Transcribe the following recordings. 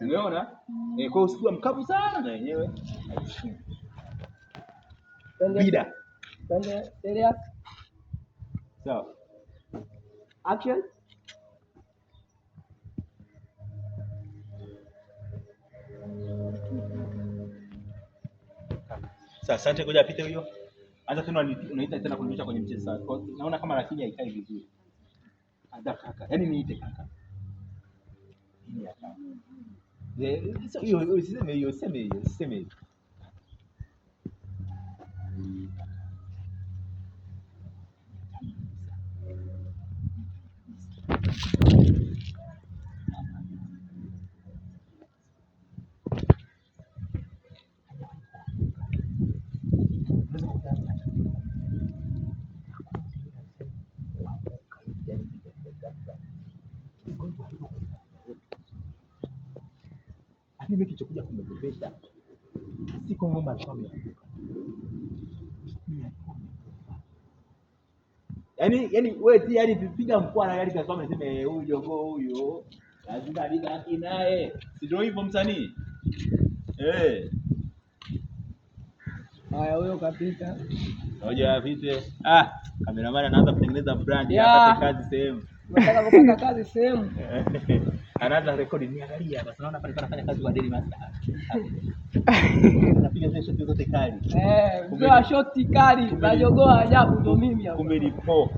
Umeona? Kwa usiku mkavu sana na yenyewe. Bida. Twende serious. Sawa. Action. Sasa asante, ngoja apite huyo. Anza tena unaita tena kunirudisha kwenye mchezo sasa. Naona kama lakini haikai vizuri. Anza kaka. Yaani niite kaka. Ni hapa. Hiyo usiseme hiyo, useme hiyo, useme hiyo. Mimi kichokuja kumebebesha. Siko ngoma alikuwa ameanguka. Yaani wewe ti yani piga mkwara gari kwa sababu amesema huyu jogoo huyo lazima alibaki naye. Si ndio hivyo msanii? Haya, huyo kapita. Ngoja apite. Cameraman anaanza kutengeneza brand apate kazi sehemu. Unataka kupata kazi sehemu? Anaanza rekodi, niangalia basi naona pale anafanya kazi kwa Daily Master. Anapiga zile shoti zote kali. Kwa shoti kali, najogoa ajabu ndo mimi hapa. Kumbe lipo.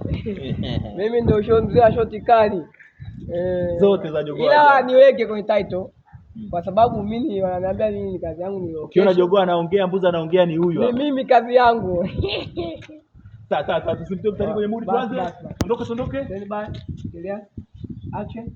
Mimi ndio mzee wa shoti kali. Zote za jogoa. Ila niweke kwenye title. Kwa sababu mimi wananiambia mimi kazi yangu ni ukiona jogoa anaongea, mbuzi anaongea ni huyu hapa. Ni mimi kazi yangu. Sasa tusimtoe mtani kwenye mood kwanza. Ondoke. Stand by. Endelea. Action.